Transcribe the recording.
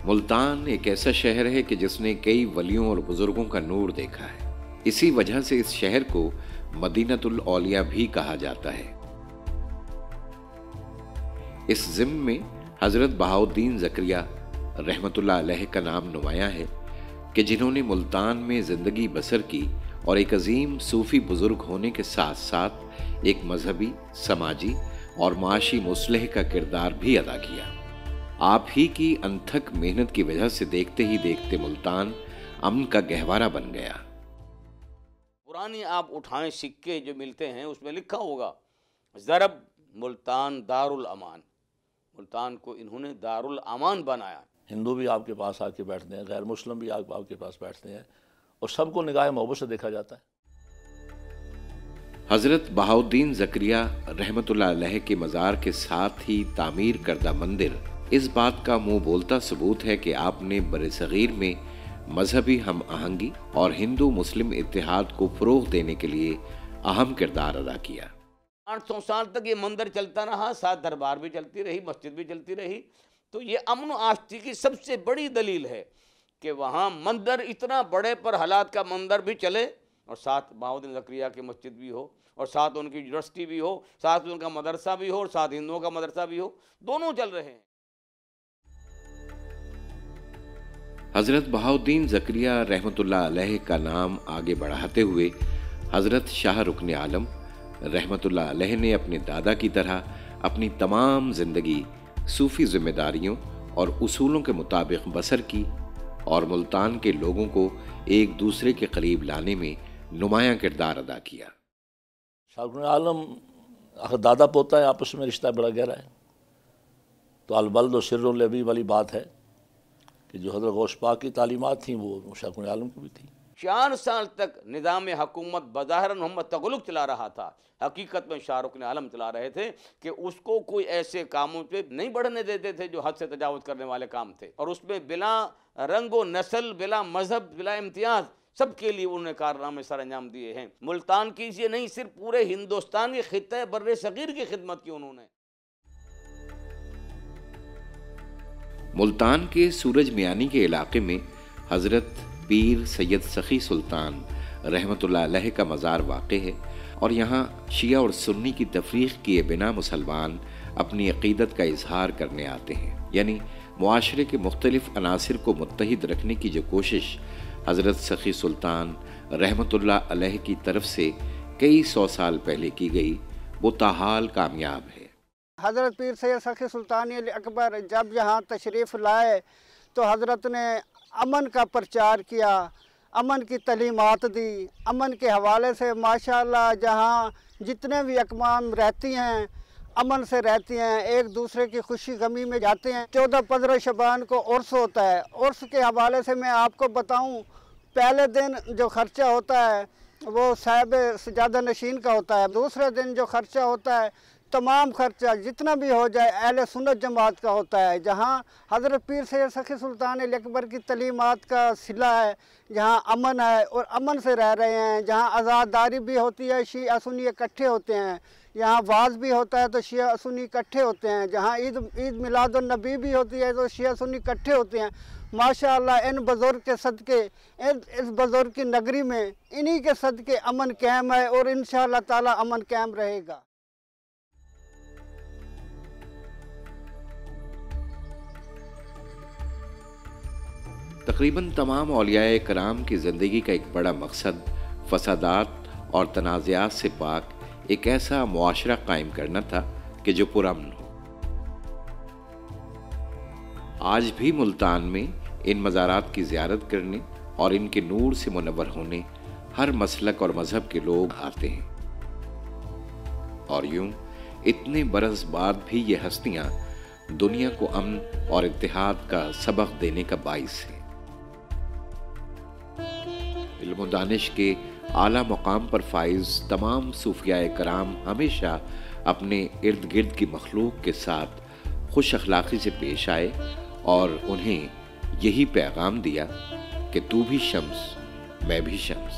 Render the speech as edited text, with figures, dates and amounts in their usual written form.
मुल्तान एक ऐसा शहर है कि जिसने कई वलियों और बुजुर्गों का नूर देखा है। इसी वजह से इस शहर को मदीनतुल औलिया भी कहा जाता है। इस ज़िम्न में हजरत बहाउद्दीन ज़करिया रहमतुल्लाह अलैह का नाम नुमाया है कि जिन्होंने मुल्तान में जिंदगी बसर की और एक अजीम सूफी बुजुर्ग होने के साथ साथ एक मजहबी, समाजी और माशी मुस्लिह का किरदार भी अदा किया। आप ही की अनथक मेहनत की वजह से देखते ही देखते मुल्तान अमन का गहवारा बन गया। पुरानी आप उठाएं सिक्के जो मिलते हैं उसमें लिखा होगा ज़रब मुल्तान दारुल अमान। मुल्तान को इन्होंने दारुल अमान बनाया। हिंदू भी आपके पास आके बैठते हैं, गैर मुस्लिम भी आपके पास बैठते हैं और सबको निगाह मोहब्बत से देखा जाता है। हजरत बहाउद्दीन ज़करिया रहमतुल्लाह अलैह के मज़ार के साथ ही तामीर करदा मंदिर इस बात का मुंह बोलता सबूत है कि आपने बरसगीर में मजहबी हम आहंगी और हिंदू मुस्लिम इत्तेहाद को फ़रोग़ देने के लिए अहम किरदार अदा किया। 800 साल तक ये मंदिर चलता रहा, साथ दरबार भी चलती रही, मस्जिद भी चलती रही। तो ये अमन आस्ती की सबसे बड़ी दलील है कि वहाँ मंदिर इतना बड़े पर हालात का मंदिर भी चले और साथ बहाउद्दीन ज़करिया की मस्जिद भी हो और साथ उनकी यूनिवर्सिटी भी हो, साथ उनका मदरसा भी हो और साथ हिंदुओं का मदरसा भी हो, दोनों चल रहे हैं। हजरत बहाउद्दीन ज़करिया रहमतुल्लाह अलैह का नाम आगे बढ़ाते हुए हजरत शाह रुकन आलम रहमतुल्लाह अलैह ने अपने दादा की तरह अपनी तमाम जिंदगी सूफी जिम्मेदारियों और उसूलों के मुताबिक बसर की और मुल्तान के लोगों को एक दूसरे के करीब लाने में नुमायां किरदार अदा किया। शाह रुकन आलम दादा पोता है, आपस में रिश्ता बड़ा गहरा है। तो अलबल्द सिर्रुल अबी वाली बात है कि जो हज़रत गौस पाक की तालीमात थी वो शाह रुकन आलम की भी थी। 4 साल तक निज़ाम हुकूमत बज़ाहिर मोहम्मद तगलुक चला रहा था, हकीकत में शाह रुकन आलम चला रहे थे कि उसको कोई ऐसे कामों पे नहीं बढ़ने देते थे जो हद से तजावुज़ करने वाले काम थे। और उसमें बिला रंग व नस्ल, बिला मजहब, बिला इम्तियाज़ सबके लिए उन्होंने कारनामे सर अंजाम दिए हैं। मुल्तान की ये नहीं, सिर्फ पूरे हिंदुस्तान के खित्ते बर्रे सगीर की खिदमत की उन्होंने। मुल्तान के सूरज मियानी के इलाके में हजरत पीर सैयद सखी सुल्तान रहमतुल्लाह अलैह का मज़ार वाक़े है और यहाँ शिया और सुन्नी की तफरीक़ किए बिना मुसलमान अपनी अक़ीदत का इजहार करने आते हैं। यानी मुआशरे के मुख्तलिफ़ अनासिर को मुत्तहिद रखने की जो कोशिश हज़रत सखी सुल्तान रहमतुल्लाह अलैह की तरफ से कई 100 साल पहले की गई वो ताहाल कामयाब है। हज़रत पीर सैयद सखी सुल्तान अकबर जब यहाँ तशरीफ़ लाए तो हज़रत ने अमन का प्रचार किया, अमन की तलीमात दी। अमन के हवाले से माशाअल्लाह जहाँ जितने भी अकवाम रहती हैं अमन से रहती हैं, एक दूसरे की खुशी गमी में जाते हैं। 14-15 शबान को उर्स होता है। उर्स के हवाले से मैं आपको बताऊं, पहले दिन जो खर्चा होता है वो साहिब सजादा नशीन का होता है। दूसरे दिन जो खर्चा होता है तमाम खर्चा जितना भी हो जाए अहले सुन्नत जमात का होता है। जहाँ हज़रत पीर सैयद सखी सुल्तान अकबर की तलीमात का सिला है, जहाँ अमन है और अमन से रह रहे हैं, जहाँ आज़ादारी भी होती है, शिया सुन्नी इकट्ठे होते हैं, यहाँ वाज भी होता है तो शिया सुन्नी इकट्ठे होते हैं, जहाँ ईद मिलादुन नबी भी होती है तो शिया सुन्नी इकट्ठे होते हैं। माशाअल्लाह इन बुज़ुर्ग के सदक़े, इस बुज़ुर्ग की नगरी में इन्हीं के सदक़े अमन कायम है और इंशाअल्लाह ताला अमन कायम रहेगा। तकरीबन तमाम औलियाए कराम की ज़िंदगी का एक बड़ा मकसद फसादात और तनाज़ात से पाक एक ऐसा मुआशरा कायम करना था कि जो पुरअमन हो। आज भी मुल्तान में इन मज़ारात की ज़ियारत करने और इनके नूर से मुनव्वर होने हर मसलक और मज़हब के लोग आते हैं और यूं इतने बरस बाद भी ये हस्तियां दुनिया को अमन और इत्तेहाद का सबक देने का बाइस है। इल्म दानिश के आला मुकाम पर फाइज तमाम सूफियाए कराम हमेशा अपने इर्द गिर्द की मखलूक के साथ खुश अखलाक़ी से पेश आए और उन्हें यही पैगाम दिया कि तू भी शम्स मैं भी शम्स।